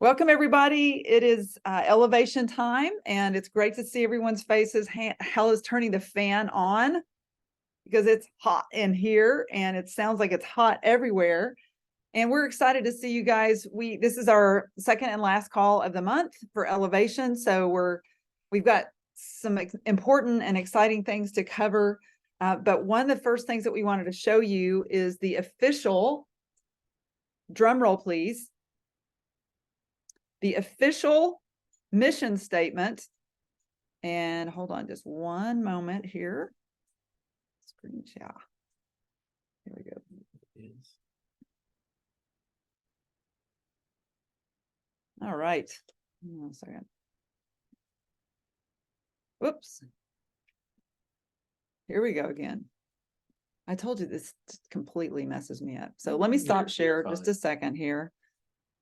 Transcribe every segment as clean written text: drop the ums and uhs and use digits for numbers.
Welcome, everybody. It is elevation time, and it's great to see everyone's faces. Hell is turning the fan on because it's hot in here, and it sounds like it's hot everywhere. And we're excited to see you guys. This is our second and last call of the month for elevation, so we've got some important and exciting things to cover. But one of the first things that we wanted to show you is the official, drum roll, please. The official mission statement. And hold on just one moment here. Screen share. Here we go. All right. Hold on a second. Whoops. Here we go again. I told you this completely messes me up. So let me stop share just a second here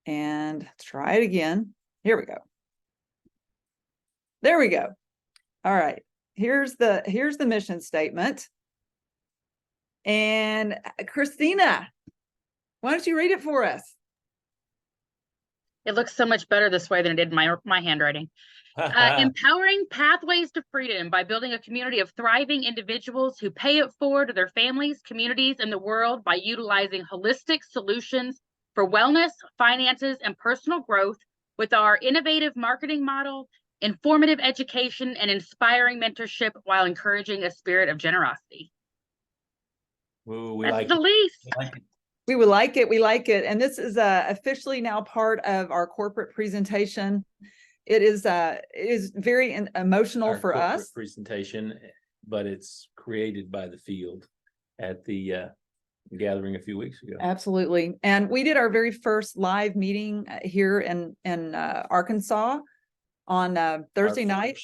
and try it again. Here we go. There we go. All right. Here's the mission statement. And Christina, why don't you read it for us? It looks so much better this way than it did my handwriting. Empowering pathways to freedom by building a community of thriving individuals who pay it forward to their families, communities, and the world by utilizing holistic solutions for wellness, finances, and personal growth with our innovative marketing model, informative education, and inspiring mentorship while encouraging a spirit of generosity. Ooh, That's the least. We would like it. We like it. And this is officially now part of our corporate presentation. It is very emotional for us. Presentation, but it's created by the field at the gathering a few weeks ago. Absolutely. And we did our very first live meeting here in Arkansas on Thursday night.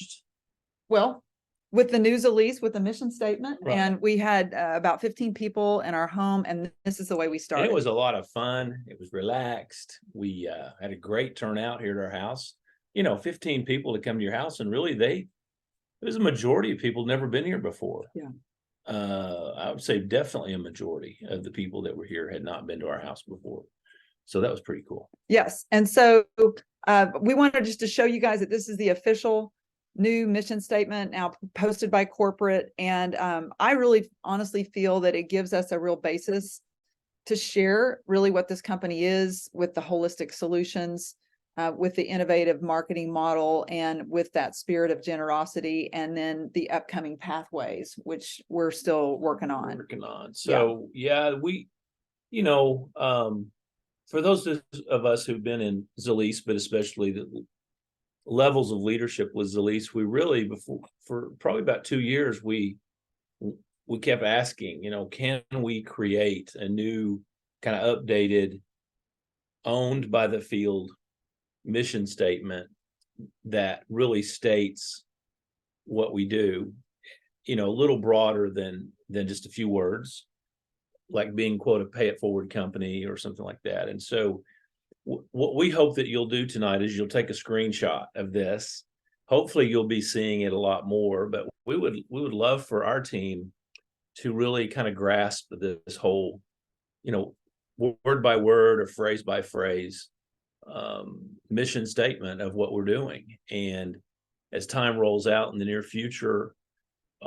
Well, with the new Zilis, with the mission statement. Right. And we had about 15 people in our home, and this is the way we started. And it was a lot of fun. It was relaxed. We had a great turnout here at our house. 15 people to come to your house, and really it was a majority of people never been here before. Yeah. I would say definitely a majority of the people that were here had not been to our house before. So that was pretty cool. Yes. And so we wanted just to show you guys that this is the official new mission statement now posted by corporate. And I really honestly feel that it gives us a real basis to share really what this company is with the holistic solutions, with the innovative marketing model, and with that spirit of generosity, and then the upcoming pathways, which we're still working on. So yeah, we, for those of us who've been in Zilis, but especially the levels of leadership with Zilis, we really, for probably about 2 years, we kept asking, can we create a new kind of updated, owned by the field mission statement that really states what we do, a little broader than just a few words, like being, quote, a pay it forward company or something like that. And so what we hope that you'll do tonight is you'll take a screenshot of this. Hopefully you'll be seeing it a lot more, but we would love for our team to really kind of grasp this whole, word by word or phrase by phrase mission statement of what we're doing. And as time rolls out in the near future,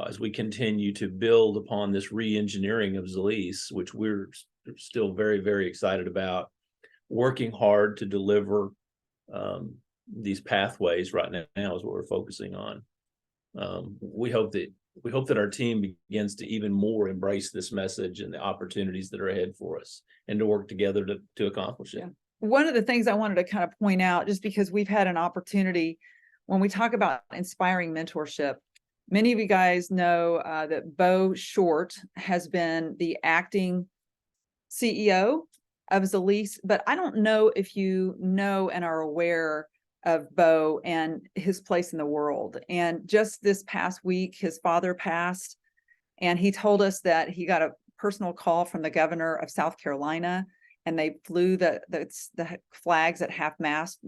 as we continue to build upon this re-engineering of Zilis, which we're still very, very excited about, working hard to deliver these pathways right now is what we're focusing on. We hope that our team begins to even more embrace this message and the opportunities that are ahead for us, and to work together to accomplish it. Yeah. One of the things I wanted to kind of point out, just because we've had an opportunity when we talk about inspiring mentorship, many of you guys know that Bo Short has been the acting CEO of Zilis, but I don't know if you know and are aware of Bo and his place in the world. And just this past week, his father passed, and he told us that he got a personal call from the governor of South Carolina, and they flew the flags at half-mast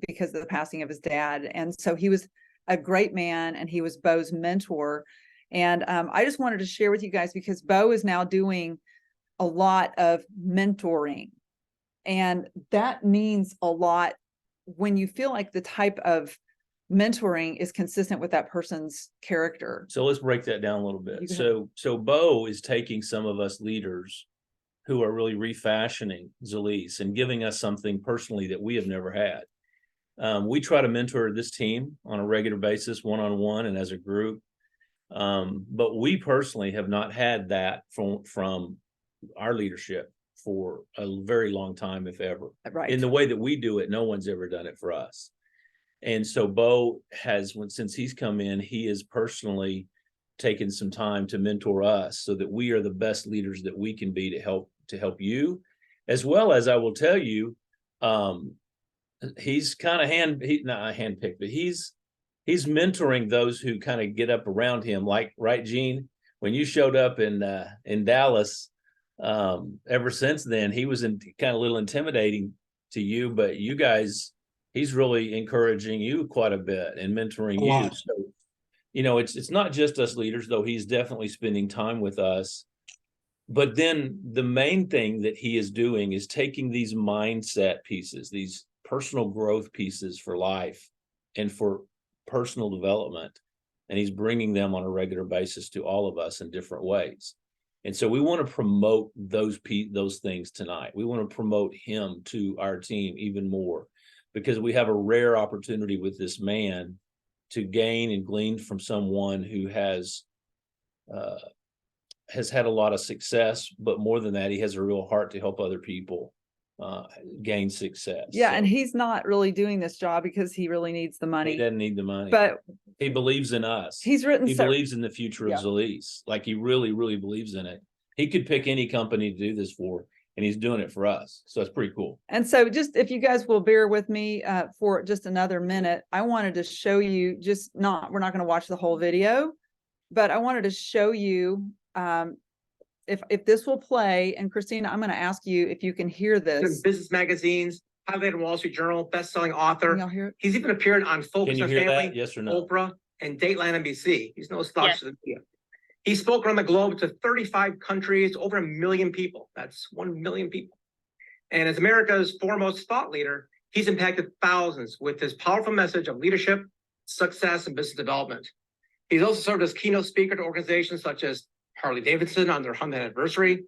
because of the passing of his dad. And so he was a great man, and he was Bo's mentor. And I just wanted to share with you guys, because Bo is now doing a lot of mentoring, and that means a lot when you feel like the type of mentoring is consistent with that person's character. So let's break that down a little You bit. go So Bo is taking some of us leaders who are really refashioning Zilis and giving us something personally that we have never had. We try to mentor this team on a regular basis, one-on-one and as a group. But we personally have not had that from our leadership for a very long time, if ever. Right. In the way that we do it, no one's ever done it for us. And so Bo has, since he's come in, he has personally taken some time to mentor us so that we are the best leaders that we can be to help you, as well as, I will tell you, he's kind of not handpicked, but he's mentoring those who kind of get up around him. Like, right, Gene, when you showed up in Dallas, ever since then, he was kind of a little intimidating to you, but you guys, he's really encouraging you quite a bit and mentoring you. So, you know, it's not just us leaders, though he's definitely spending time with us. But then the main thing that he is doing is taking these mindset pieces, these personal growth pieces for life and for personal development, and he's bringing them on a regular basis to all of us in different ways. And so we want to promote those things tonight. We want to promote him to our team even more, because we have a rare opportunity with this man to gain and glean from someone who has had a lot of success, but more than that, he has a real heart to help other people gain success. Yeah, so, and he's not really doing this job because he really needs the money. He doesn't need the money, but he believes in us. He's written. He believes in the future of Yeah. Zilis. Like, he really, really believes in it. He could pick any company to do this for, and he's doing it for us. So it's pretty cool. And so, just if you guys will bear with me for just another minute, I wanted to show you. We're not going to watch the whole video, but I wanted to show you. If this will play, and Christina, I'm going to ask you if you can hear this. Business magazines, highlighted in Wall Street Journal, best-selling author. Can y'all hear it? He's even appeared on Can Focus you on hear Family, that? Yes or no? Oprah, and Dateline NBC. He's no slouch Yes. to the media. He spoke around the globe to 35 countries, over 1 million people. That's 1 million people. And as America's foremost thought leader, he's impacted thousands with his powerful message of leadership, success, and business development. He's also served as keynote speaker to organizations such as Harley Davidson on their 100th anniversary,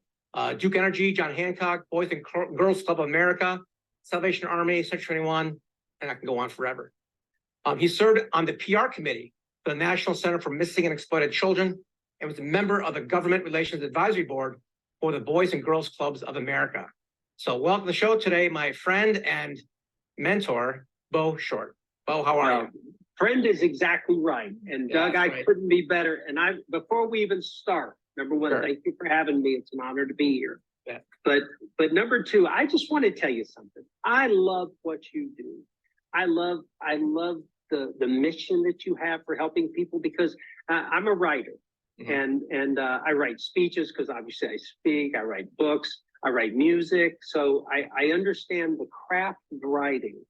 Duke Energy, John Hancock, Boys and Girls Club of America, Salvation Army, Section 21, and I can go on forever. He served on the PR committee for the National Center for Missing and Exploited Children, and was a member of the Government Relations Advisory Board for the Boys and Girls Clubs of America. So welcome to the show today, my friend and mentor, Bo Short. Bo, how are you? Friend is exactly right. And Yeah, Doug, that's I right. couldn't be better. And before we even start, number one, Sure. thank you for having me. It's an honor to be here. Yeah. But number two, I just want to tell you something. I love what you do. I love the mission that you have for helping people, because I'm a writer. And I write speeches because obviously I speak, I write books, I write music. So I understand the craft of writing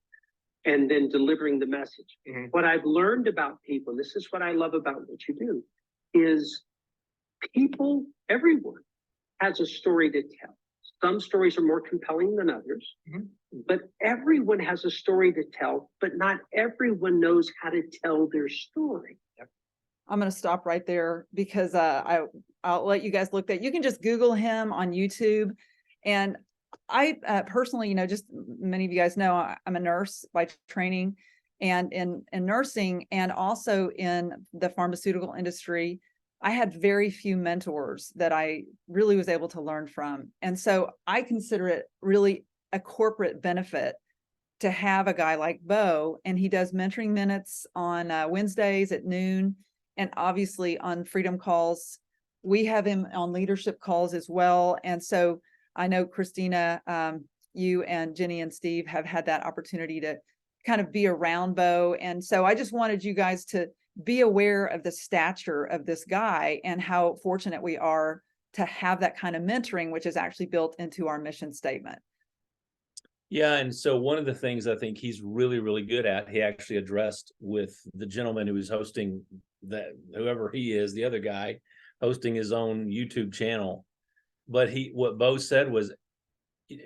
and then delivering the message. What I've learned about people, and this is what I love about what you do, is people, everyone has a story to tell. Some stories are more compelling than others, but everyone has a story to tell, but not everyone knows how to tell their story. I'm going to stop right there because I'll let you guys look at. You can just Google him on YouTube. And I personally, just many of you guys know I'm a nurse by training, and in nursing and also in the pharmaceutical industry, I had very few mentors that I really was able to learn from. And so I consider it really a corporate benefit to have a guy like Bo, and he does mentoring minutes on Wednesdays at noon. And obviously on Freedom Calls, we have him on leadership calls as well. And so I know Christina, you and Jenny and Steve have had that opportunity to kind of be around Bo. And so I just wanted you guys to be aware of the stature of this guy and how fortunate we are to have that kind of mentoring, which is actually built into our mission statement. Yeah, and so one of the things I think he's really, really good at, he actually addressed with the gentleman who was hosting that, whoever he is, the other guy hosting his own YouTube channel. But what Bo said was,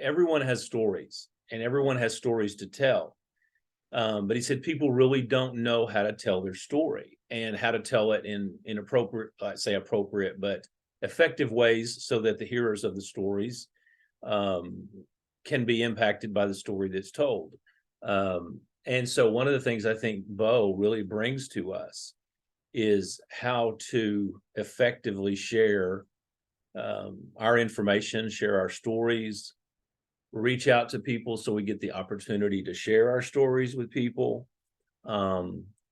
everyone has stories and everyone has stories to tell. But he said people really don't know how to tell their story and how to tell it in appropriate, I'd say appropriate, but effective ways so that the hearers of the stories can be impacted by the story that's told. And so one of the things I think Bo really brings to us is how to effectively share our information, share our stories, reach out to people so we get the opportunity to share our stories with people.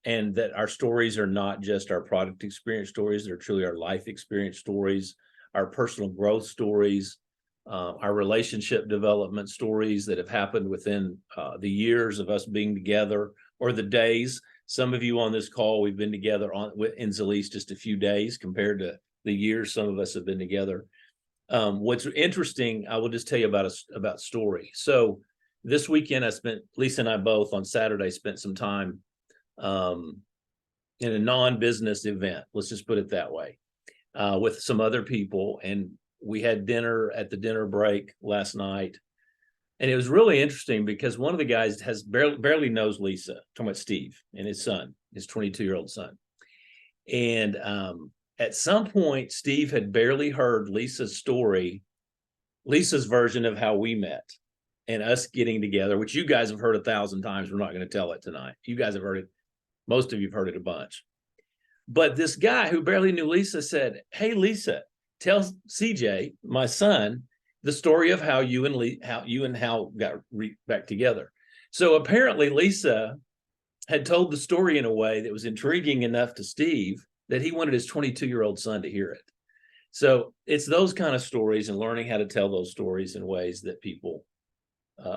And that our stories are not just our product experience stories, they're truly our life experience stories, our personal growth stories, our relationship development stories that have happened within the years of us being together, or the days. Some of you on this call, we've been together in Zilis just a few days compared to the years some of us have been together. What's interesting, I will just tell you about story. So this weekend, Lisa and I both on Saturday spent some time in a non-business event, let's just put it that way, with some other people. And we had dinner at the dinner break last night. And it was really interesting because one of the guys has barely knows Lisa, talking about Steve and his son, his 22-year-old son. And at some point, Steve had barely heard Lisa's story, Lisa's version of how we met and us getting together, which you guys have heard 1,000 times. We're not going to tell it tonight. You guys have heard it. Most of you have heard it a bunch. But this guy who barely knew Lisa said, "Hey, Lisa, tell CJ, my son, the story of how you and Hal got back together." So apparently Lisa had told the story in a way that was intriguing enough to Steve that he wanted his 22-year-old son to hear it. So it's those kind of stories and learning how to tell those stories in ways that people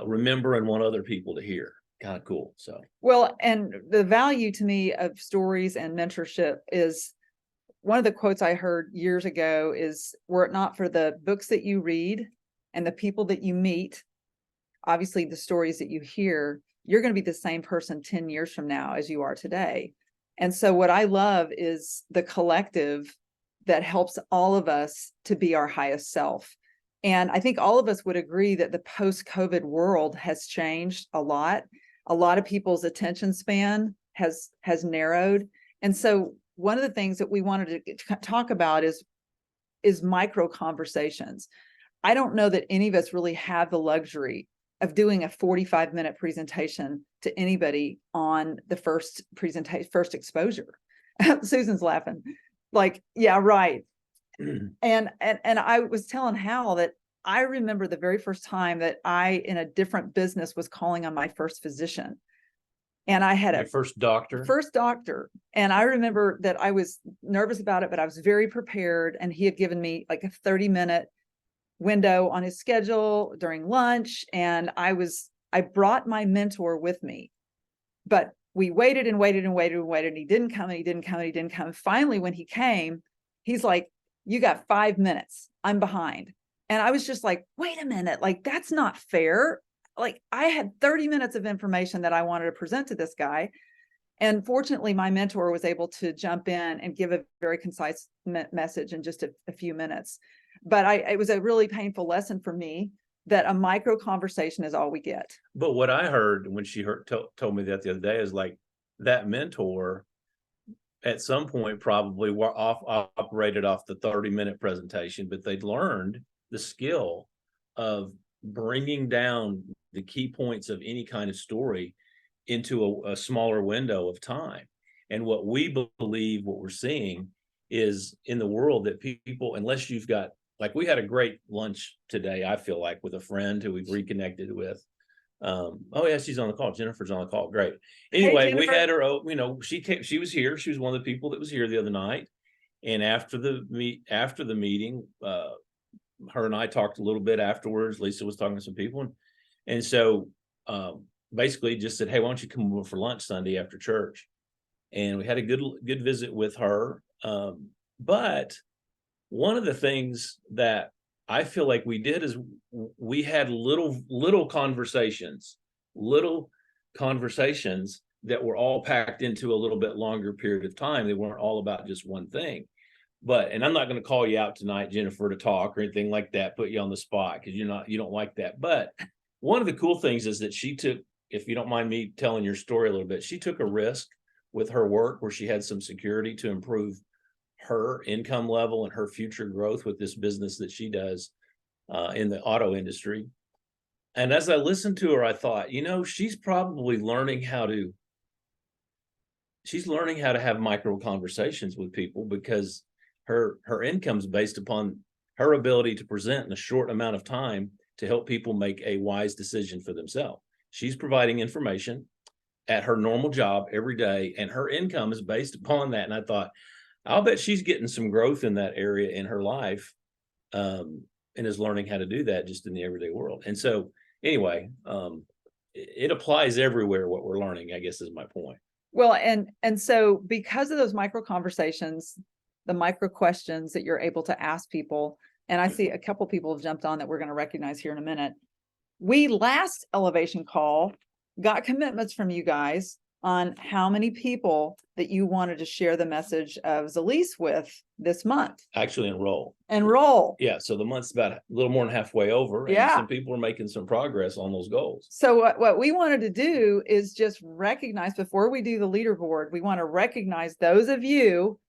remember and want other people to hear. Kind of cool. So, well, and the value to me of stories and mentorship is, one of the quotes I heard years ago is, were it not for the books that you read and the people that you meet, obviously the stories that you hear, you're going to be the same person 10 years from now as you are today. And so what I love is the collective that helps all of us to be our highest self. And I think all of us would agree that the post-COVID world has changed a lot. A lot of people's attention span has narrowed. And so one of the things that we wanted to talk about is micro conversations. I don't know that any of us really have the luxury of doing a 45-minute presentation to anybody on the first exposure. Susan's laughing. Like, yeah, right. And I was telling Hal that I remember the very first time that I, in a different business, was calling on my first physician. And I had your first doctor. And I remember that I was nervous about it, but I was very prepared. And he had given me like a 30-minute window on his schedule during lunch. And I brought my mentor with me, but we waited and waited and waited and waited. And he didn't come and he didn't come and he didn't come. And finally, when he came, he's like, "You got 5 minutes. I'm behind." And I was just like, wait a minute, like, that's not fair. Like, I had 30 minutes of information that I wanted to present to this guy. And fortunately, my mentor was able to jump in and give a very concise message in just a few minutes. But it was a really painful lesson for me that a micro conversation is all we get. But what I heard when she told me that the other day is like, that mentor at some point probably operated off the 30-minute presentation, but they'd learned the skill of bringing down the key points of any kind of story into a smaller window of time. And what we believe, what we're seeing is in the world that people, unless you've got, like, we had a great lunch today, I feel like, with a friend who we've reconnected with. Oh yeah, she's on the call. Jennifer's on the call. Great. Anyway, Hey, we had her, she was here. She was one of the people that was here the other night. And after the meeting, her and I talked a little bit afterwards. Lisa was talking to some people. And so basically just said, "Hey, why don't you come over for lunch Sunday after church?" And we had a good visit with her. But one of the things that I feel like we did is we had little conversations that were all packed into a little bit longer period of time. They weren't all about just one thing. And I'm not going to call you out tonight, Jennifer, to talk or anything like that, put you on the spot, because you don't like that. But one of the cool things is that she took if you don't mind me telling your story a little bit, she took a risk with her work where she had some security to improve her income level and her future growth with this business that she does in the auto industry. And as I listened to her, I thought, you know, she's probably learning how to have micro conversations with people, because her income is based upon her ability to present in a short amount of time to help people make a wise decision for themselves. She's providing information at her normal job every day, and her income is based upon that. And I thought, I'll bet she's getting some growth in that area in her life, and is learning how to do that just in the everyday world. And so anyway, it applies everywhere, what we're learning, I guess, is my point. Well, and so because of those micro conversations, the micro questions that you're able to ask people, and I see a couple people have jumped on that we're going to recognize here in a minute. We last elevation call got commitments from you guys on how many people that you wanted to share the message of Zilis with this month. Actually enroll. Enroll. So the month's about a little more than halfway over, and Yeah. some people are making some progress on those goals. So what we wanted to do is just recognize, before we do the leaderboard, we want to recognize those of you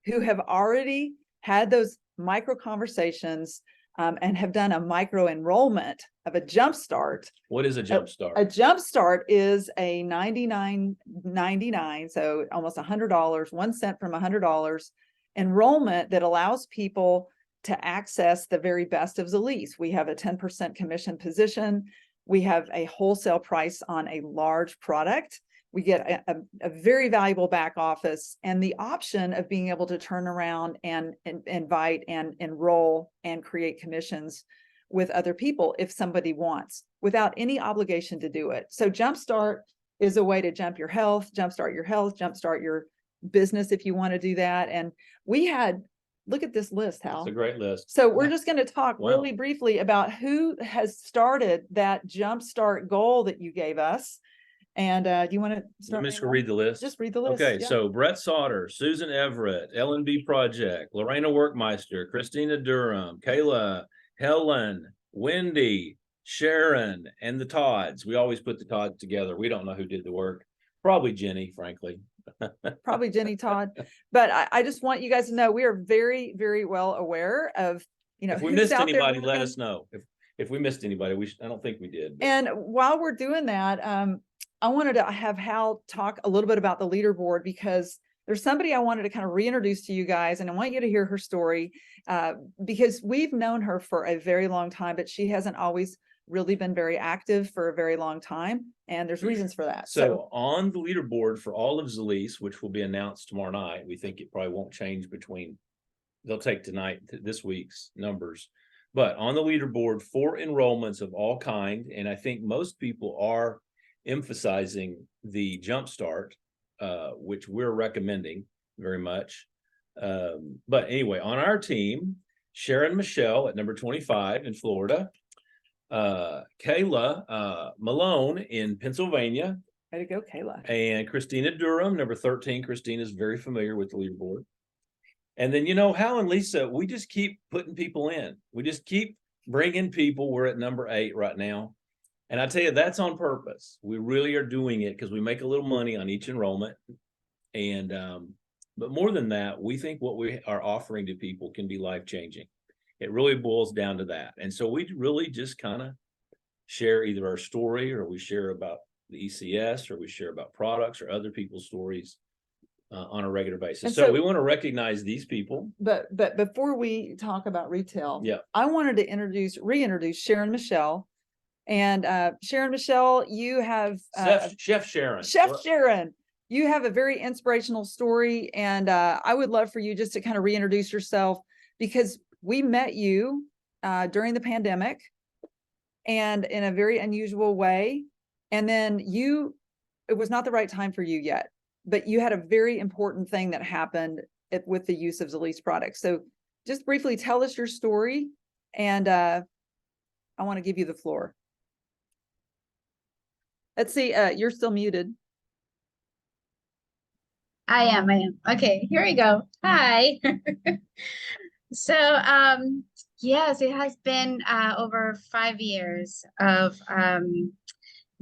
who have already had those micro conversations and have done a micro enrollment of a jumpstart. What is a jumpstart? A jumpstart is a $99.99, so almost $100, 1 cent from $100 enrollment that allows people to access the very best of Zilis. We have a 10% commission position. We have a wholesale price on a large product. We get a very valuable back office, and the option of being able to turn around and invite and enroll and create commissions with other people if somebody wants, without any obligation to do it. So Jumpstart is a way to jumpstart your health, jumpstart your business if you want to do that. And we had, look at this list, Hal. It's a great list. So we're just going to talk Wow. really briefly about who has started that jumpstart goal that you gave us. And do you want to start? Let me just read the list. Just read the list. Okay, yeah. so Brett Sauter, Susan Everett, L&B Project, Lorena Workmeister, Christina Durham, Kayla, Helen, Wendy, Sharon, and the Todds. We always put the Todds together. We don't know who did the work. Probably Jenny, frankly. Probably Jenny Todd. But I just want you guys to know we are very, very well aware of, you know, If we who's missed out there anybody, let working. us know. If we missed anybody, I don't think we did. But. And while we're doing that, I wanted to have Hal talk a little bit about the leaderboard, because there's somebody I wanted to kind of reintroduce to you guys, and I want you to hear her story, because we've known her for a very long time, but she hasn't always really been very active for a very long time, and there's reasons for that. So on the leaderboard for all of Zilis, which will be announced tomorrow night, we think it probably won't change they'll take this week's numbers, but on the leaderboard for enrollments of all kind, and I think most people are emphasizing the Jumpstart, which we're recommending very much. But anyway, on our team, Sharon Michelle at number 25 in Florida, Kayla Malone in Pennsylvania. Way to go, Kayla. And Christina Durham, number 13. Christina's very familiar with the leaderboard. And then, you know, Hal and Lisa, we just keep putting people in. We just keep bringing people. We're at number 8 right now. And I tell you, that's on purpose. We really are doing it because we make a little money on each enrollment. And, but more than that, we think what we are offering to people can be life-changing. It really boils down to that. And so we really just kind of share either our story, or we share about the ECS, or we share about products or other people's stories on a regular basis. And so so we want to recognize these people. But before we talk about retail, Yeah. I wanted to reintroduce Sharon Michelle. And Sharon Michelle, you have Chef Sharon. Sharon, you have a very inspirational story, and I would love for you just to kind of reintroduce yourself, because we met you during the pandemic and in a very unusual way. And then it was not the right time for you yet, but you had a very important thing that happened with the use of Zilis products. So just briefly tell us your story, and I want to give you the floor. Let's see, you're still muted. I am. Okay, here we go. Hi. So, yes, it has been over 5 years of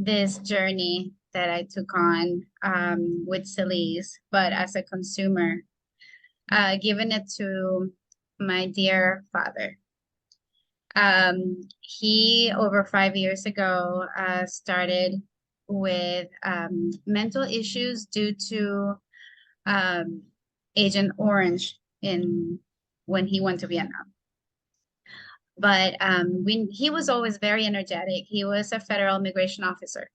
this journey that I took on with Zilis, but as a consumer, giving it to my dear father. He, over 5 years ago, started with mental issues due to Agent Orange when he went to Vietnam. But he was always very energetic. He was a federal immigration officer,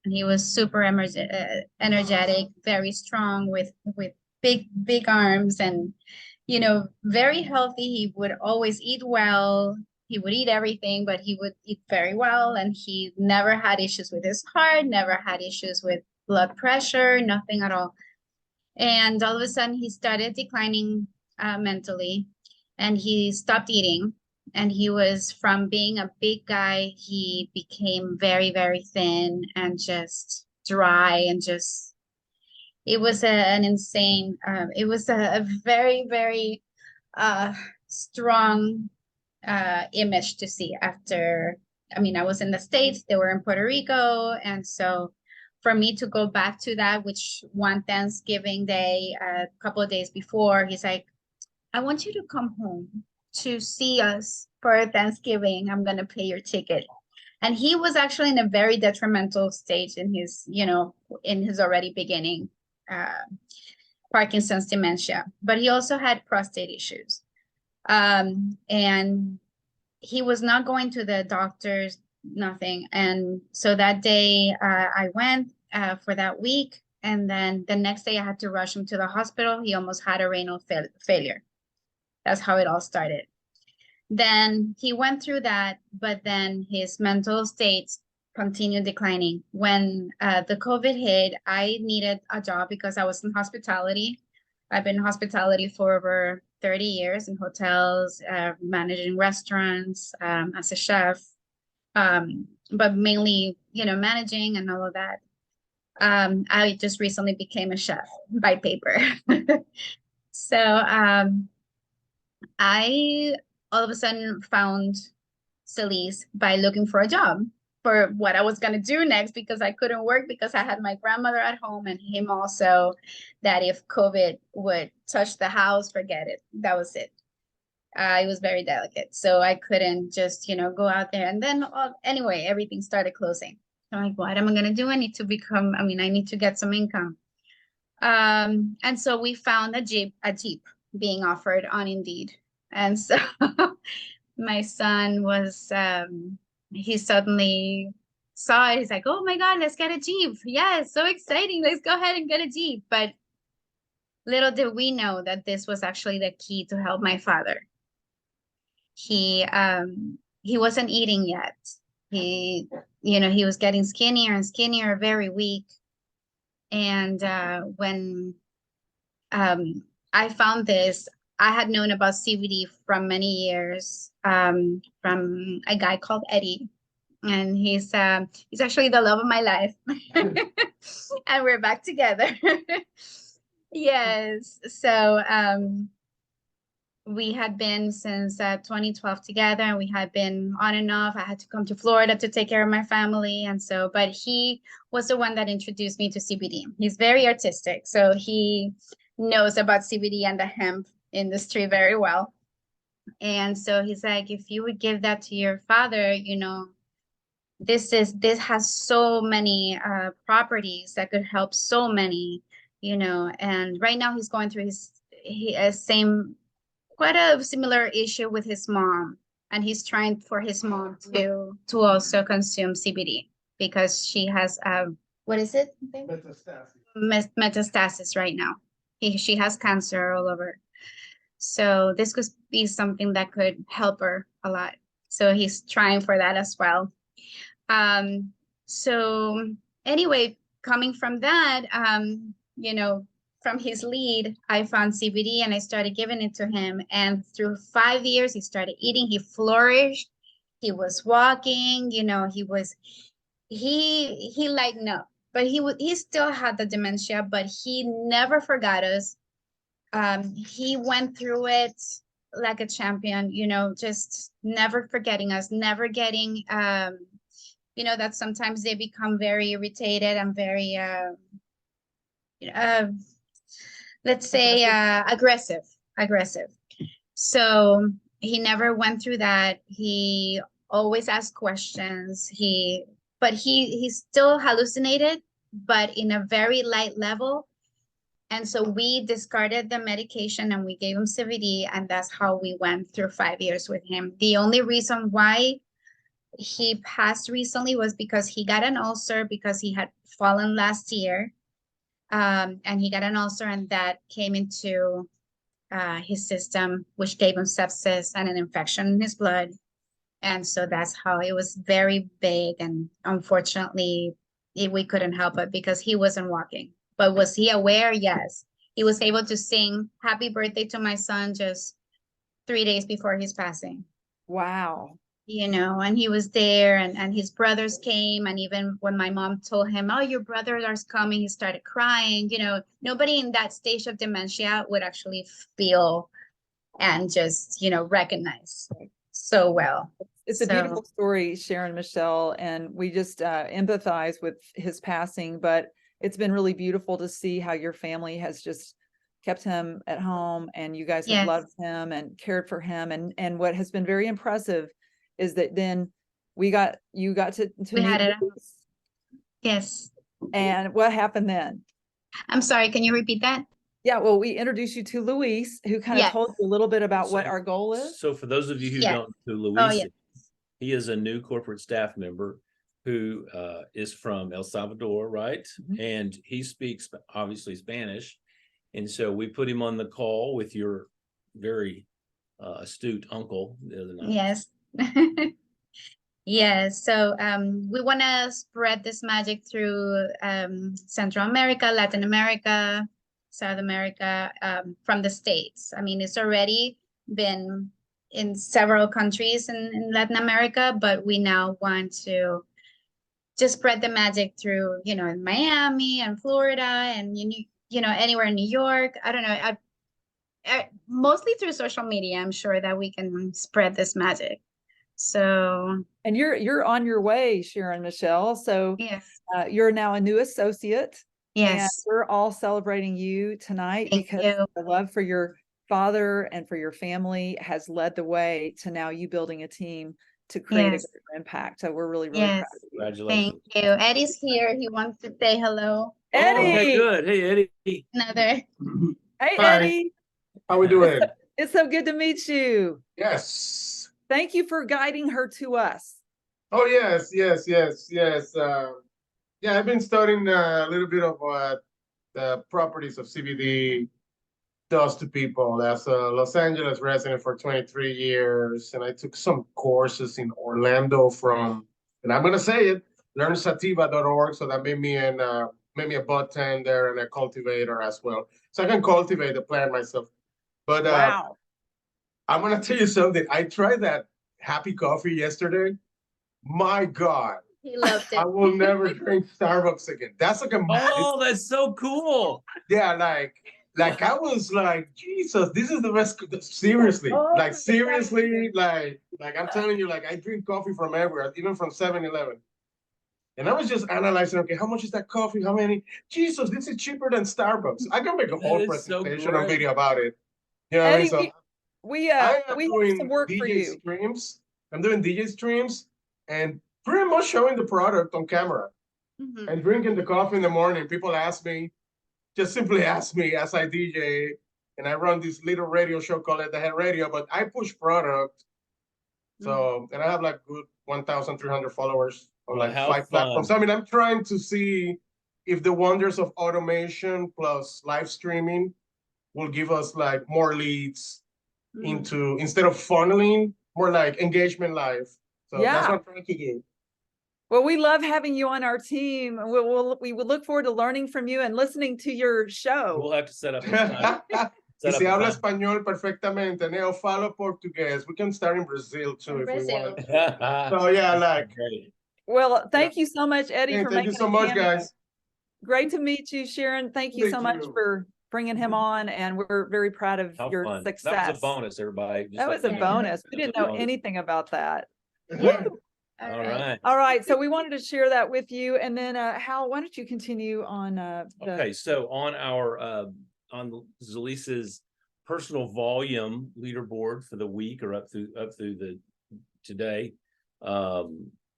and he was super energetic, very strong with big arms, and very healthy. He would always eat well. He would eat everything, but he would eat very well, and he never had issues with his heart, never had issues with blood pressure, nothing at all. And all of a sudden, he started declining mentally, and he stopped eating. And he was, from being a big guy, he became very, very thin and just dry, and just, it was an insane, it was a very, very strong image to see after. I mean, I was in the States, they were in Puerto Rico. And so for me to go back to that, which one Thanksgiving Day, a couple of days before, he's like, I want you to come home to see us for Thanksgiving. I'm going to pay your ticket. And he was actually in a very detrimental stage in his, in his already beginning Parkinson's dementia, but he also had prostate issues. And he was not going to the doctors, nothing. And so that day I went for that week. And then the next day I had to rush him to the hospital. He almost had a renal failure. That's how it all started. Then he went through that, but then his mental states continued declining. When the COVID hit, I needed a job because I was in hospitality. I've been in hospitality for over 30 years in hotels, managing restaurants, as a chef, but mainly, managing and all of that. I just recently became a chef by paper. So I all of a sudden found Zilis by looking for a job for what I was going to do next, because I couldn't work because I had my grandmother at home, and him also, that if COVID would touch the house, forget it. That was it. It was very delicate. So I couldn't just, go out there. And then anyway, everything started closing. I'm like, what am I going to do? I need to get some income. And so we found a Jeep being offered on Indeed. And so my son was, he suddenly saw it. He's like, oh my God, let's get a Jeep. Yeah, it's so exciting. Let's go ahead and get a Jeep. But little did we know that this was actually the key to help my father. He wasn't eating yet. He was getting skinnier and skinnier, very weak. And when I found this, I had known about CBD from many years, from a guy called Eddie, and he's actually the love of my life, and we're back together. Yes, so we had been since 2012 together, and we had been on and off. I had to come to Florida to take care of my family, and so, but he was the one that introduced me to CBD. He's very artistic, so he knows about CBD and the hemp industry very well. And so he's like, if you would give that to your father, this has so many properties that could help so many, and right now he's going through quite a similar issue with his mom, and he's trying for his mom to also consume CBD because she has what is it? Metastasis right now. She has cancer all over. So this could be something that could help her a lot. So he's trying for that as well. So anyway, coming from that, from his lead, I found CBD and I started giving it to him. And through 5 years, he started eating. He flourished. He was walking. He lightened up. But he still had the dementia, but he never forgot us. He went through it like a champion, just never forgetting us, never getting that sometimes they become very irritated and very, let's say, aggressive. So he never went through that. He always asked questions. But he still hallucinated, but in a very light level. And so we discarded the medication and we gave him CBD, and that's how we went through 5 years with him. The only reason why he passed recently was because he got an ulcer because he had fallen last year. And he got an ulcer, and that came into his system, which gave him sepsis and an infection in his blood. And so that's how it was very big. And unfortunately, we couldn't help it because he wasn't walking. But was he aware? Yes. He was able to sing happy birthday to my son just 3 days before his passing. Wow. And he was there, and his brothers came. And even when my mom told him, oh, your brother is coming, he started crying. Nobody in that stage of dementia would actually feel and just, recognize so well. It's a beautiful story, Sharon, Michelle, and we just empathize with his passing, but it's been really beautiful to see how your family has just kept him at home, and you guys have loved him and cared for him. And what has been very impressive is that then you got to meet Luis. Yes. And what happened then? I'm sorry, can you repeat that? Yeah, well, we introduced you to Luis, who kind of told you a little bit about what our goal is. So for those of you who don't know who Luis is, he is a new corporate staff member who is from El Salvador, right? Mm-hmm. And he speaks obviously Spanish. And so we put him on the call with your very astute uncle the other night. Yes. Yes. So we want to spread this magic through Central America, Latin America, South America, from the States. I mean, it's already been in several countries in Latin America, but we now want to just spread the magic through, in Miami and Florida and, anywhere in New York. I don't know. Mostly through social media, I'm sure that we can spread this magic. So. And you're on your way, Sharon, Michelle. So you're now a new associate. Yes. And we're all celebrating you tonight because the love for your father and for your family has led the way to now you building a team to create a greater impact. So we're really, really proud of you. Congratulations. Thank you. Eddie's here. He wants to say hello. Eddie. Okay, good. Hey, Eddie. Another. Hey, Hi. Eddie. How we doing? It's so good to meet you. Yes. Thank you for guiding her to us. Oh, yes. Yeah, I've been studying a little bit of what the properties of CBD does to people. As a Los Angeles resident for 23 years, and I took some courses in Orlando from, and I'm gonna say it, learnsativa.org. So that made me a bud tender and a cultivator as well. So I can cultivate the plant myself. But wow. I'm gonna tell you something. I tried that happy coffee yesterday. My God. He loved it. I will never drink Starbucks again. That's like that's so cool. Yeah, like I was like, Jesus, this is the best. Seriously, seriously, like I'm telling you, like I drink coffee from everywhere, even from 7-Eleven. And I was just analyzing, okay, how much is that coffee? How many? Jesus, this is cheaper than Starbucks. I can make a whole presentation or video about it. You know what I mean? So we have some work for you. Streams. I'm doing DJ streams and pretty much showing the product on camera and drinking the coffee in the morning. People simply ask me as I DJ, and I run this little radio show called The Head Radio, but I push product. So, and I have like good 1,300 followers on like 5 platforms. I mean, I'm trying to see if the wonders of automation plus live streaming will give us like more leads into, instead of funneling, more like engagement live. So that's what I'm trying to do. Well, we love having you on our team. We will look forward to learning from you and listening to your show. We'll have to set up a time. Si habla español perfectamente, Neo falo portugués. We can start in Brazil too if we want. So yeah, like. Well, thank you so much, Eddie, for making. Thank you so much, guys. Great to meet you, Sharon. Thank you so much for bringing him on, and we're very proud of your success. That was a bonus, everybody. That was a bonus. We didn't know anything about that. All right. All right. So we wanted to share that with you. And then Hal, why don't you continue on Okay, so on our on Zilis's personal volume leaderboard for the week, or up through the today,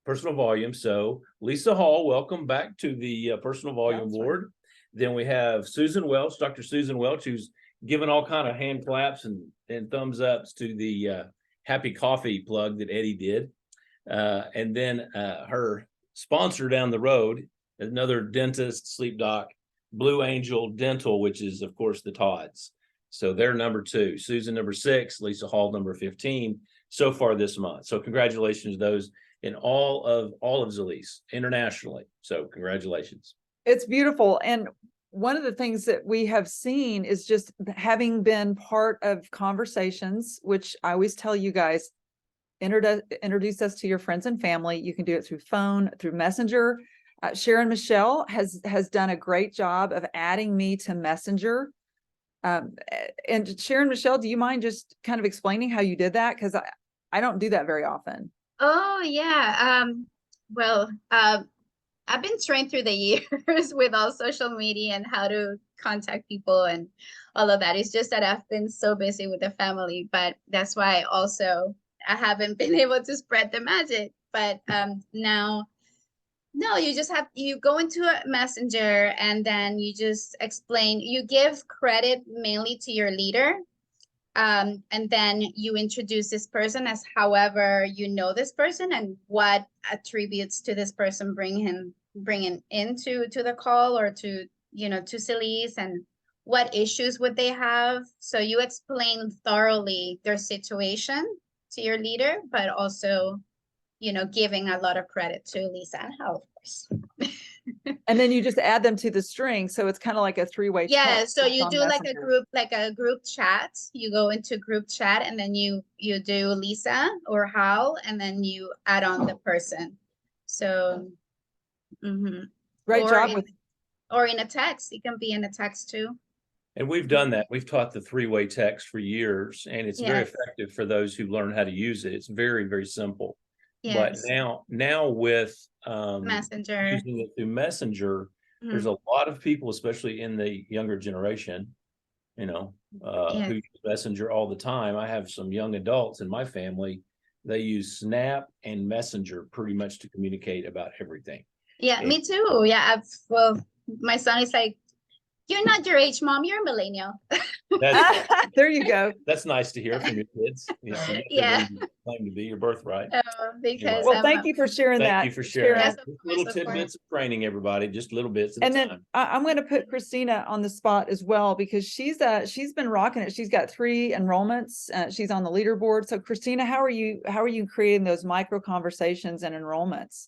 personal volume. So Lisa Hall, welcome back to the personal volume board. Then we have Susan Welch, Dr. Susan Welch, who's given all kind of hand claps and thumbs ups to the Happy Coffee plug that Eddie did. And then her sponsor down the road, another dentist, sleep doc, Blue Angel Dental, which is of course the Todds. So they're number 2, Susan number 6, Lisa Hall number 15 so far this month. So congratulations to those in all of Zilis internationally. So congratulations. It's beautiful. And one of the things that we have seen is just having been part of conversations, which I always tell you guys, introduce us to your friends and family. You can do it through phone, through Messenger. Sharon Michelle has done a great job of adding me to Messenger. And Sharon Michelle, do you mind just kind of explaining how you did that? Because I don't do that very often. Oh yeah. Well, I've been trained through the years with all social media and how to contact people and all of that. It's just that I've been so busy with the family, but that's why also I haven't been able to spread the magic. But now, no, you go into a Messenger and then you just explain, you give credit mainly to your leader. And then you introduce this person as however you know this person and what attributes to this person bringing into the call or to Zilis, and what issues would they have. So you explain thoroughly their situation to your leader, but also, giving a lot of credit to Lisa and Hal, of course. And then you just add them to the string. So it's kind of like a 3-way. Yeah. So you do Messenger. like a group chat. You go into group chat and then you do Lisa or Hal, and then you add on the person. So Great job or in a text. It can be in a text too. And we've done that. We've taught the 3-way text for years, and it's very effective for those who learn how to use it. It's very, very simple. But now with Messenger, using it through Messenger, there's a lot of people, especially in the younger generation, who use Messenger all the time. I have some young adults in my family. They use Snap and Messenger pretty much to communicate about everything. Yeah, me too. Yeah, well, my son is like, "You're not your age, Mom. You're a millennial." There you go. That's nice to hear from your kids. Yeah. Claim to be your birthright. Because well, thank you for sharing that. Thank you for sharing. Yes, Just little tidbits of training, everybody. Just little bits at And a then time. I'm going to put Christina on the spot as well, because she's been rocking it. She's got 3 enrollments. She's on the leaderboard. So Christina, how are you creating those micro conversations and enrollments?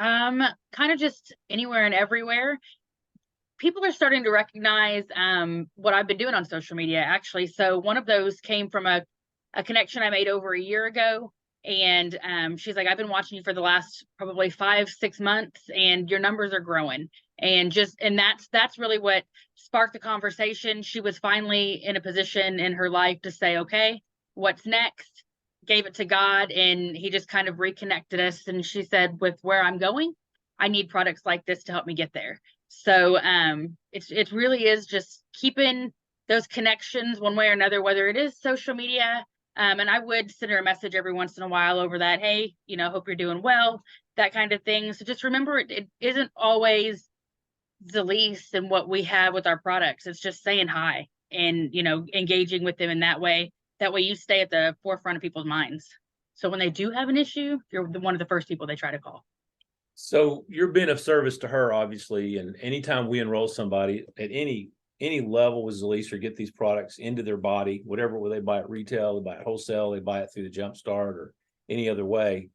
Kind of just anywhere and everywhere. People are starting to recognize what I've been doing on social media, actually. So one of those came from a connection I made over a year ago. And she's like, I've been watching you for the last probably 5-6 months, and your numbers are growing. And that's really what sparked the conversation. She was finally in a position in her life to say, okay, what's next? Gave it to God, and he just kind of reconnected us. And she said, with where I'm going, I need products like this to help me get there. So it really is just keeping those connections one way or another, whether it is social media. And I would send her a message every once in a while over that, hey, hope you're doing well, that kind of thing. So just remember, it isn't always Zilis and what we have with our products. It's just saying hi and, engaging with them in that way. That way you stay at the forefront of people's minds. So when they do have an issue, you're one of the first people they try to call. So you're being of service to her, obviously, and anytime we enroll somebody at any level with Zilis or get these products into their body, whatever, whether they buy it retail, they buy it wholesale, they buy it through the Jumpstart or any other way,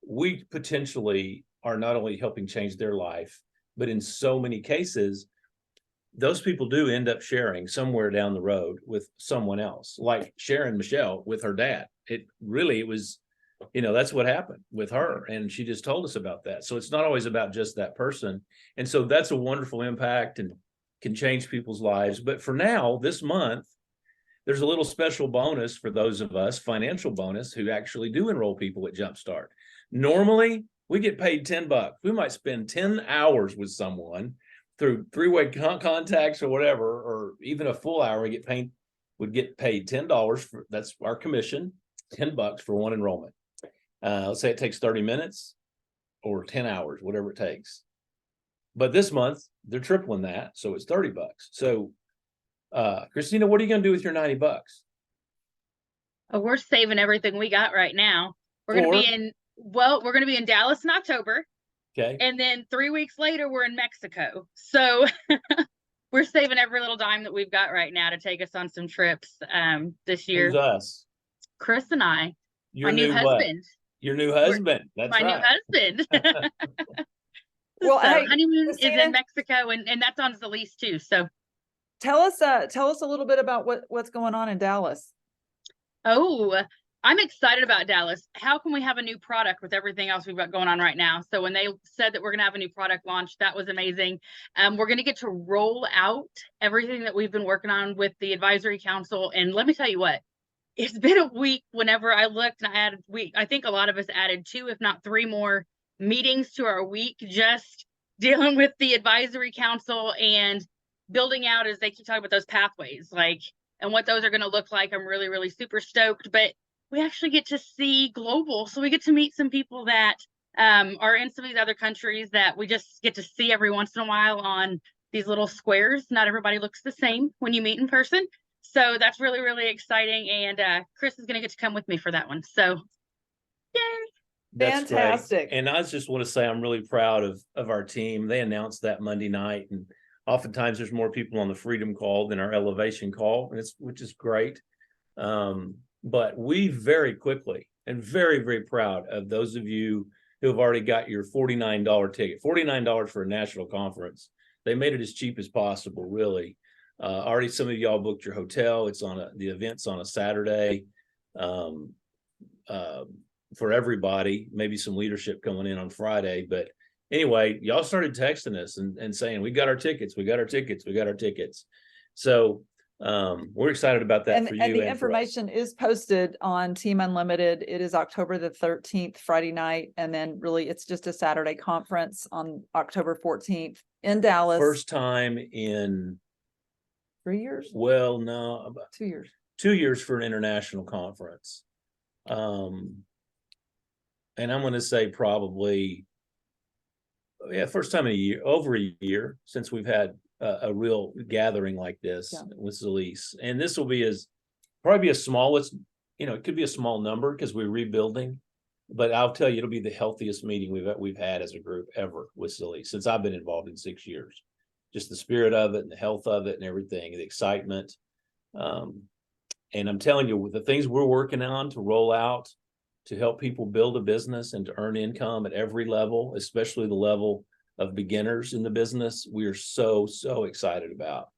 we potentially are not only helping change their life, but in so many cases, those people do end up sharing somewhere down the road with someone else, like Sharon Michelle with her dad. It was, that's what happened with her. And she just told us about that. So it's not always about just that person. And so that's a wonderful impact and can change people's lives. But for now, this month, there's a little special bonus for those of us, financial bonus, who actually do enroll people at Jumpstart. Normally, we get paid $10. We might spend 10 hours with someone through three-way contacts or whatever, or even a full hour. Would get paid $10 for, that's our commission, $10 for one enrollment. Let's say it takes 30 minutes or 10 hours, whatever it takes. But this month they're tripling that, so it's $30. So, Christina, what are you going to do with your $90? Oh, we're saving everything we got right now. We're going to be in Dallas in October. Okay. And then 3 weeks later, we're in Mexico. So we're saving every little dime that we've got right now to take us on some trips this year. Who's us? Chris and I, Your my new husband. Your new husband. That's my right. new husband. Well, so hey, honeymoon Christina, is in Mexico, and that's on Zilis too. So tell us a little bit about what's going on in Dallas. oh, I'm excited about Dallas. How can we have a new product with everything else we've got going on right now? So when they said that we're going to have a new product launch, that was amazing. We're going to get to roll out everything that we've been working on with the advisory council. And let me tell you what, it's been a week. Whenever I looked, and I think a lot of us added 2, if not 3 more meetings to our week, just dealing with the advisory council and building out, as they keep talking about, those pathways, and what those are going to look like. I'm really, really super stoked. But we actually get to see global. So we get to meet some people that are in some of these other countries that we just get to see every once in a while on these little squares. Not everybody looks the same when you meet in person. So that's really, really exciting. And Chris is going to get to come with me for that one. So yay. That's Fantastic. great. And I just want to say I'm really proud of our team. They announced that Monday night, and oftentimes there's more people on the Freedom Call than our Elevation Call, which is great. But we very quickly, and very, very proud of those of you who have already got your $49 ticket, $49 for a national conference. They made it as cheap as possible, really. Already some of y'all booked your hotel. It's the event's on a Saturday. For everybody, maybe some leadership coming in on Friday. But anyway, y'all started texting us and saying, we got our tickets, we got our tickets, we got our tickets. So we're excited about that for you. And the information is posted on Team Unlimited. It is October the 13th, Friday night. And then really it's just a Saturday conference on October 14th in Dallas. First time in 3 years? Well, no, about 2 years. 2 years for an international conference. And I'm going to say probably, first time in a year, over a year since we've had a real gathering like this with Zilis. And this will be probably a small, it could be a small number because we're rebuilding, but I'll tell you, it'll be the healthiest meeting we've had as a group ever with Zilis since I've been involved in 6 years. Just the spirit of it and the health of it and everything, the excitement. And I'm telling you, with the things we're working on to roll out, to help people build a business and to earn income at every level, especially the level of beginners in the business, we are so excited about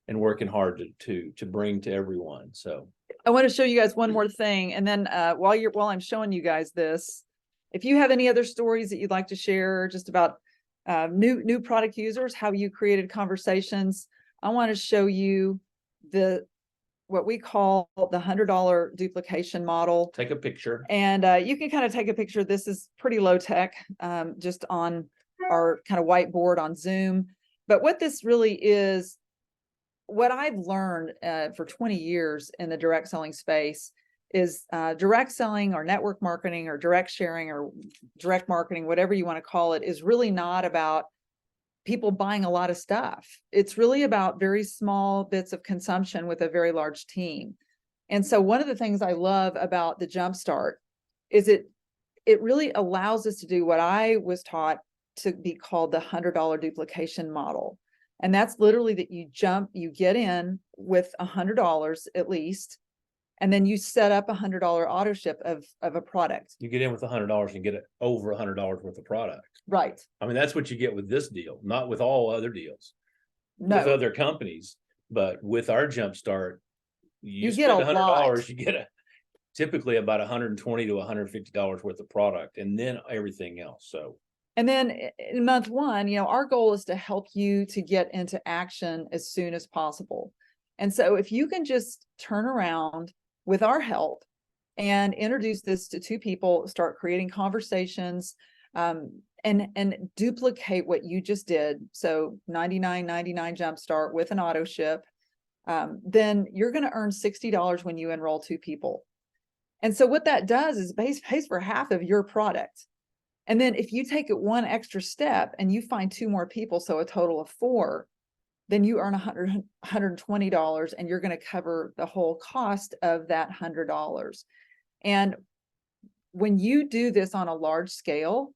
and working hard to bring to everyone. So I want to show you guys one more thing. And then while I'm showing you guys this, if you have any other stories that you'd like to share just about new product users, how you created conversations, I want to show you what we call the $100 duplication model. take a picture. And you can kind of take a picture. This is pretty low tech, just on our kind of whiteboard on Zoom. But what this really is, what I've learned for 20 years in the direct selling space is direct selling or network marketing or direct sharing or direct marketing, whatever you want to call it, is really not about people buying a lot of stuff. It's really about very small bits of consumption with a very large team. And so one of the things I love about the Jumpstart is it really allows us to do what I was taught to be called the $100 duplication model. And that's literally that you get in with $100 at least, and then you set up $100 auto ship of a product. You get in with $100 and get it over $100 worth of product. Right. I mean, that's what you get with this deal, not with all other deals, No. with other companies, but with our Jumpstart, you get spend a $100, lot. you get typically about $120 to $150 worth of product, and then everything else. So, and then in month 1, our goal is to help you to get into action as soon as possible. And so if you can just turn around with our help and introduce this to two people, start creating conversations, and duplicate what you just did. So $99.99 Jumpstart with an auto ship. Then you're going to earn $60 when you enroll two people. And so what that does is pays for half of your product. And then if you take it one extra step and you find two more people, so a total of 4, then you earn $120, and you're going to cover the whole cost of that $100. And when you do this on a large scale,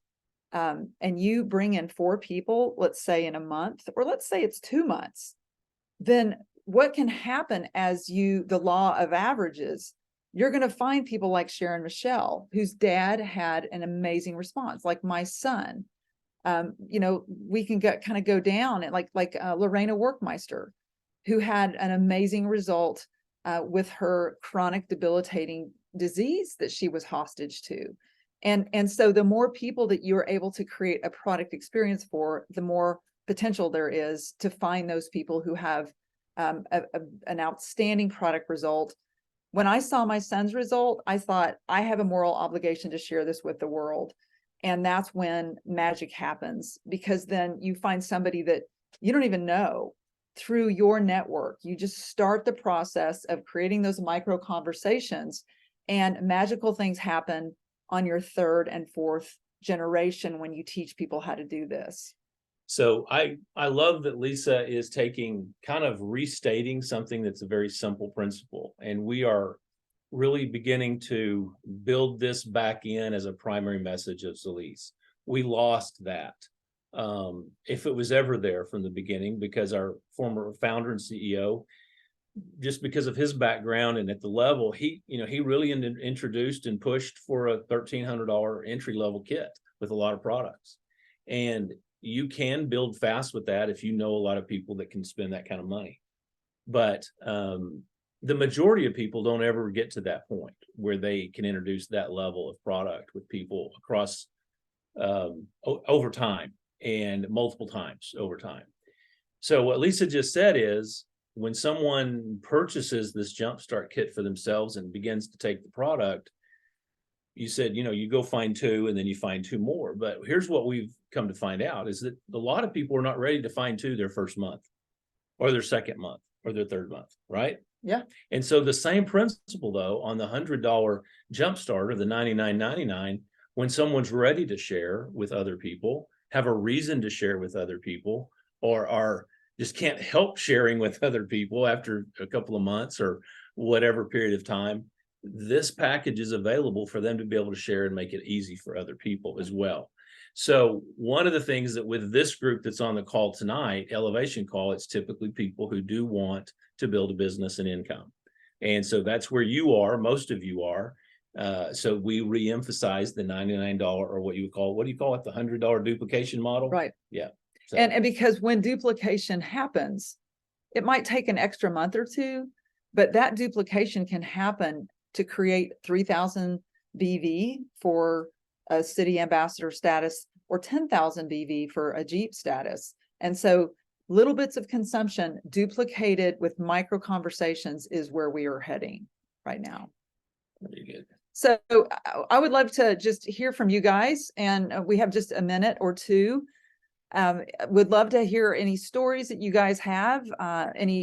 and you bring in 4 people, let's say in a month, or let's say it's 2 months, then what can happen as the law of averages, you're going to find people like Sharon Michelle, whose dad had an amazing response, like my son. We can go down and like Lorena Workmeister, who had an amazing result with her chronic debilitating disease that she was hostage to. And so the more people that you're able to create a product experience for, the more potential there is to find those people who have an outstanding product result. When I saw my son's result, I thought, I have a moral obligation to share this with the world. And that's when magic happens, because then you find somebody that you don't even know through your network. You just start the process of creating those micro conversations, and magical things happen on your 3rd and 4th generation when you teach people how to do this. So I love that Lisa is kind of restating something that's a very simple principle. And we are really beginning to build this back in as a primary message of Zilis. We lost that. If it was ever there from the beginning, because our former founder and CEO, just because of his background and at the level, he really introduced and pushed for a $1,300 entry level kit with a lot of products. And you can build fast with that if you know a lot of people that can spend that kind of money. But the majority of people don't ever get to that point where they can introduce that level of product with people across over time and multiple times over time. So what Lisa just said is, when someone purchases this Jumpstart kit for themselves and begins to take the product, you said, you go find 2 and then you find 2 more. But here's what we've come to find out is that a lot of people are not ready to find 2 their first month or their second month or their third month, right? Yeah. And so the same principle, though, on the $100 Jumpstart or the $99.99, when someone's ready to share with other people, have a reason to share with other people, or just can't help sharing with other people after a couple of months or whatever period of time, this package is available for them to be able to share and make it easy for other people as well. So one of the things that with this group that's on the call tonight, Elevation Call, it's typically people who do want to build a business and income. And so that's where you are, most of you are. So we re-emphasize the $99, or what do you call it, the $100 duplication model? Right. Yeah. So. And because when duplication happens, it might take an extra month or 2, but that duplication can happen to create 3,000 BV for a city ambassador status, or 10,000 BV for a Jeep status. And so little bits of consumption duplicated with micro conversations is where we are heading right now. Very good. So I would love to just hear from you guys, and we have just a minute or 2. Would love to hear any stories that you guys have. I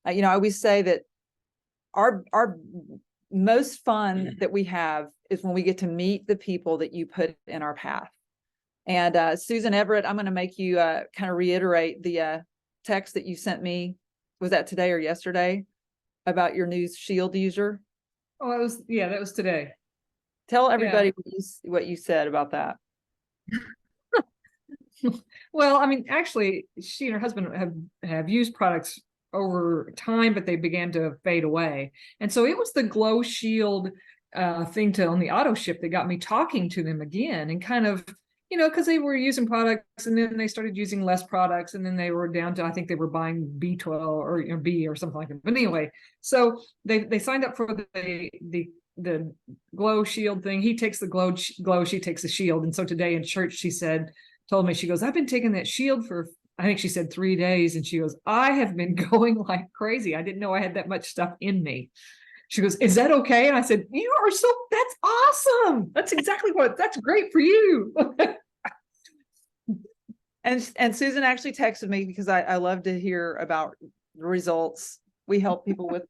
always say that our most fun that we have is when we get to meet the people that you put in our path. And Susan Everett, I'm going to make you kind of reiterate the text that you sent me. Was that today or yesterday about your new Shield user? Oh, that was today. Tell everybody what you said about that. Well, I mean, actually, she and her husband have used products over time, but they began to fade away. And so it was the Glow Shield thing on the auto ship that got me talking to them again, and kind of, because they were using products and then they started using less products, and then they were down to, I think they were buying B12 or B or something like that. But anyway, so they signed up for the Glow Shield thing. He takes the glow, she takes the Shield. And so today in church, she told me, she goes, I've been taking that Shield for, I think she said 3 days. And she goes, I have been going like crazy. I didn't know I had that much stuff in me. She goes, is that okay? And I said, that's awesome. That's exactly that's great for you. And Susan actually texted me because I love to hear about the results. We help people with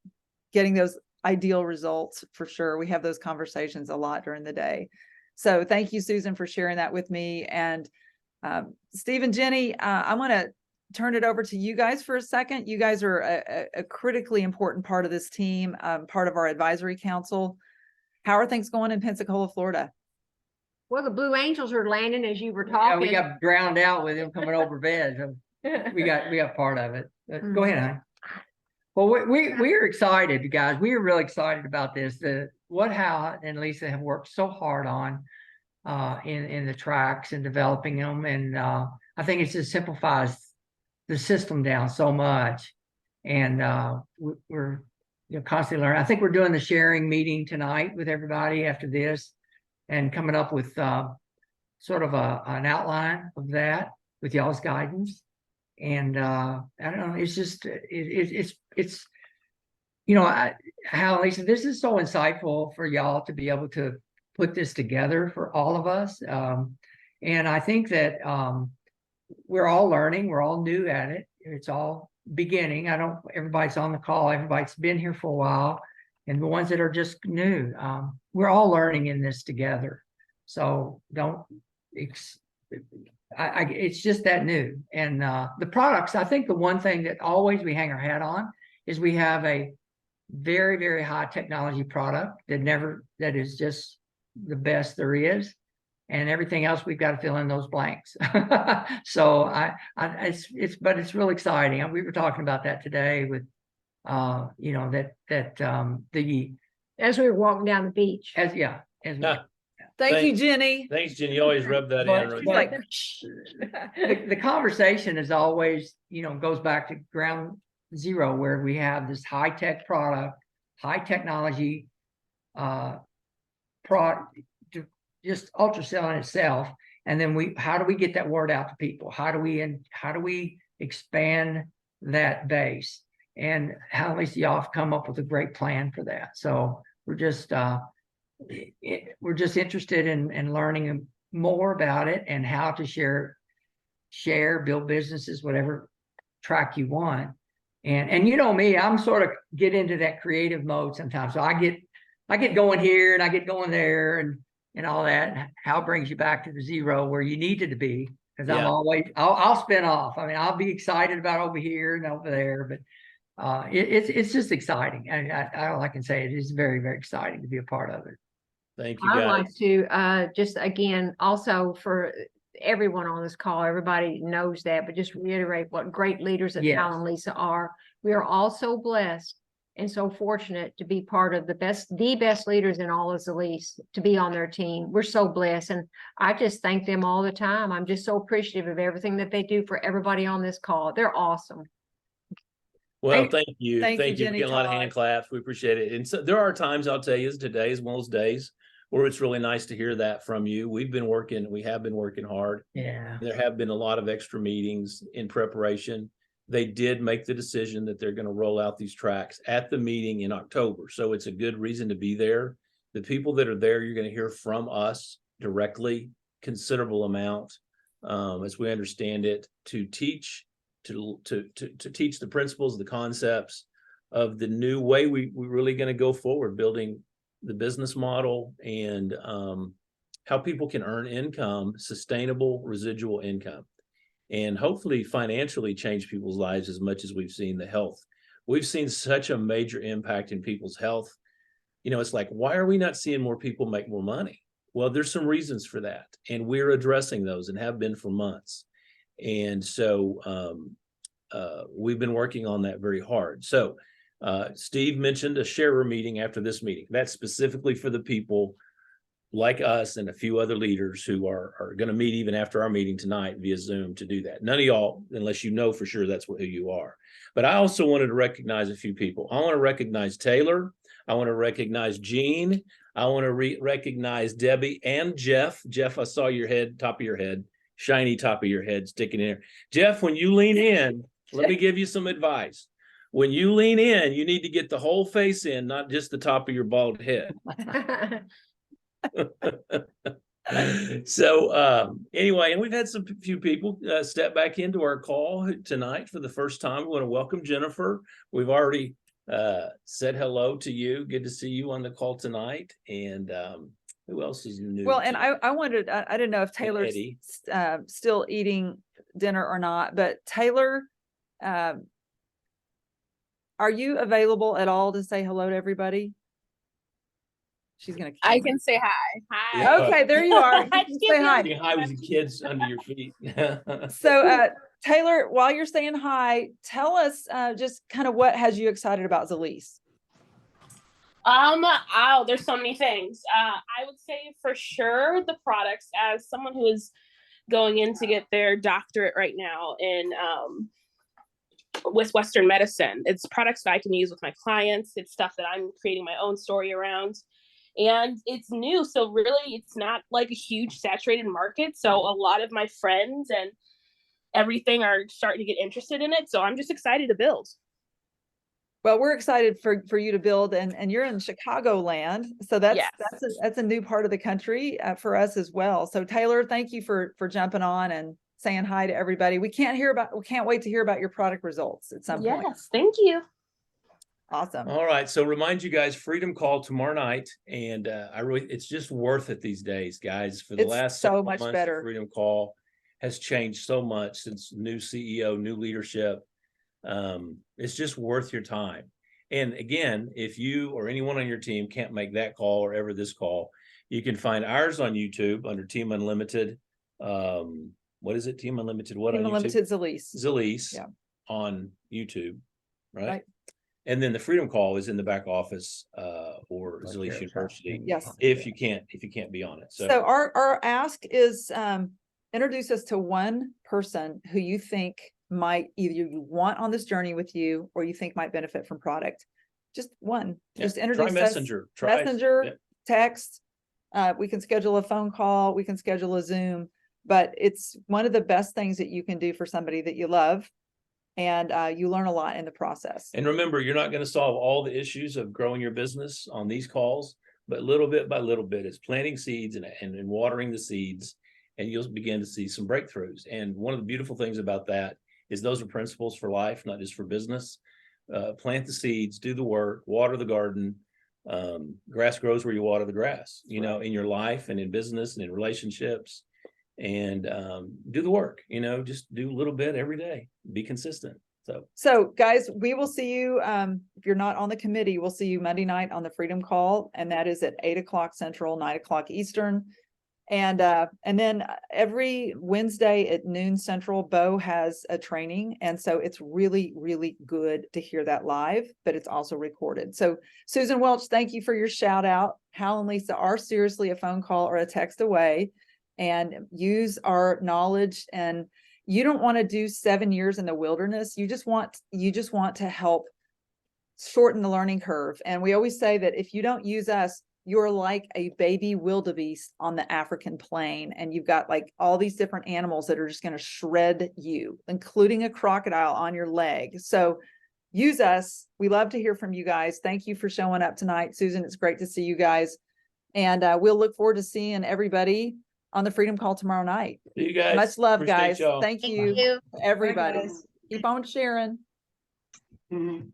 getting those ideal results for sure. We have those conversations a lot during the day. So thank you, Susan, for sharing that with me. And Steve and Jenny, I'm going to turn it over to you guys for a second. You guys are a critically important part of this team, part of our advisory council. How are things going in Pensacola, Florida? Well, the Blue Angels are landing as you were Yeah, talking. we got drowned out with them coming over bed. So we got part of it. Go ahead, hon. Well, we're excited, guys. We are really excited about this. What Hal and Lisa have worked so hard on in the tracks and developing them, and I think it just simplifies the system down so much. And we're constantly learning. I think we're doing the sharing meeting tonight with everybody after this, and coming up with sort of an outline of that with y'all's guidance. And I don't know, it's just it's Hal and Lisa, this is so insightful for y'all to be able to put this together for all of us. And I think that we're all learning, we're all new at it. It's all beginning. Everybody's on the call, everybody's been here for a while, and the ones that are just new, we're all learning in this together. So it's just that new. And the products, I think the one thing that always we hang our hat on is we have a very, very high technology product that is just the best there is. And everything else, we've got to fill in those blanks. So it's real exciting. We were talking about that today with, as we were walking down the beach. Thank you, Jenny. Thanks, Jenny. You always rub that in. The conversation is always, goes back to ground zero, where we have this high-tech product, high technology product, just ultrasound itself. And then how do we get that word out to people? How do we expand that base? And how at least y'all have come up with a great plan for that. So we're just interested in learning more about it and how to share, build businesses, whatever track you want. And you know me, I'm sort of get into that creative mode sometimes. So I get going here and I get going there and all that. How brings you back to the zero where you needed to be? Because I'll spin off. I mean, I'll be excited about over here and over there, but it's just exciting. And all I can say, it is very, very exciting to be a part of it. Thank you, guys. I'd like to just again, also for everyone on this call, everybody knows that, but just reiterate what great leaders that Hal and Lisa are. We are all so blessed and so fortunate to be part of the best leaders in all of Zilis, to be on their team. We're so blessed. And I just thank them all the time. I'm just so appreciative of everything that they do for everybody on this call. They're awesome. Well, thank you. Thank you, For getting a lot of hand claps. We appreciate it. And so there are times, I'll tell you, today is one of those days where it's really nice to hear that from you. We have been working hard. Yeah. There have been a lot of extra meetings in preparation. They did make the decision that they're going to roll out these tracks at the meeting in October. So it's a good reason to be there. The people that are there, you're going to hear from us directly, considerable amount, as we understand it, to teach the principles, the concepts of the new way we're really going to go forward, building the business model and how people can earn income, sustainable residual income, and hopefully financially change people's lives as much as we've seen the health. We've seen such a major impact in people's health. It's like, why are we not seeing more people make more money? Well, there's some reasons for that, and we're addressing those and have been for months. And so we've been working on that very hard. So Steve mentioned a sharer meeting after this meeting. That's specifically for the people like us and a few other leaders who are going to meet even after our meeting tonight via Zoom to do that. None of y'all, unless you know for sure that's who you are. But I also wanted to recognize a few people. I want to recognize Taylor. I want to recognize Jean. I want to recognize Debbie and Jeff. Jeff, I saw your head, top of your head, shiny top of your head sticking in there. Jeff, when you lean in, let me give you some advice. when you lean in, you need to get the whole face in, not just the top of your bald head. So anyway, and we've had some few people step back into our call tonight for the first time. We want to welcome Jennifer. We've already said hello to you. Good to see you on the call tonight. And who else is new? Well, and I wondered, I didn't know if Taylor's still eating dinner or not, but Taylor, are you available at all to say hello to everybody? She's gonna. I can say hi. Hi. Yeah. Okay, there you are. You can say hi. Saying hi with the kids under your feet. So, Taylor, while you're saying hi, tell us just kind of what has you excited about Zilis? Oh, there's so many things. I would say for sure the products. As someone who is going in to get their doctorate right now in with Western medicine, it's products that I can use with my clients. It's stuff that I'm creating my own story around. And it's new, so really it's not like a huge saturated market. So a lot of my friends and everything are starting to get interested in it. So I'm just excited to build. Well, we're excited for you to build, and you're in Chicagoland, so that's a new part of the country for us as well. So Taylor, thank you for jumping on and saying hi to everybody. We can't wait to hear about your product results at some point. Yes, thank you. Awesome. All right. So remind you guys, Freedom Call tomorrow night. And it's just worth it these days, guys. For the last so much months, better. Freedom Call has changed so much since new CEO, new leadership. It's just worth your time. And again, if you or anyone on your team can't make that call or ever this call, you can find ours on YouTube under Team Unlimited. What is it? Team Unlimited. What Team on Unlimited YouTube? Zilis. Zilis on YouTube, right? And then the Freedom Call is in the back office or Zilis University. Yes. If you can't be on it. So our ask is introduce us to one person who you think might either you want on this journey with you or you think might benefit from product. Just one. Just introduce Messenger. us. Messenger, text. We can schedule a phone call. We can schedule a Zoom. But it's one of the best things that you can do for somebody that you love. And you learn a lot in the process. And remember, you're not going to solve all the issues of growing your business on these calls, but little bit by little bit, it's planting seeds and watering the seeds, and you'll begin to see some breakthroughs. And one of the beautiful things about that is those are principles for life, not just for business. Plant the seeds, do the work, water the garden. Grass grows where you water the grass, in your life and in business and in relationships. And do the work, just do a little bit every day, be consistent. So guys, we will see you. If you're not on the committee, we'll see you Monday night on the Freedom Call. And that is at 8:00 Central, 9:00 Eastern. And then every Wednesday at noon Central, Bo has a training. And so it's really, really good to hear that live, but it's also recorded. So Susan Welch, thank you for your shout out. Hal and Lisa are seriously a phone call or a text away. And use our knowledge. And you don't want to do 7 years in the wilderness. You just want to help shorten the learning curve. And we always say that if you don't use us, you're like a baby wildebeest on the African plain. And you've got like all these different animals that are just going to shred you, including a crocodile on your leg. So use us. We love to hear from you guys. Thank you for showing up tonight. Susan, it's great to see you guys. And we'll look forward to seeing everybody on the Freedom Call tomorrow night. See you guys. Much love, Appreciate guys. y'all. Thank you, everybody. Bye, guys. Keep on sharing. Mhm.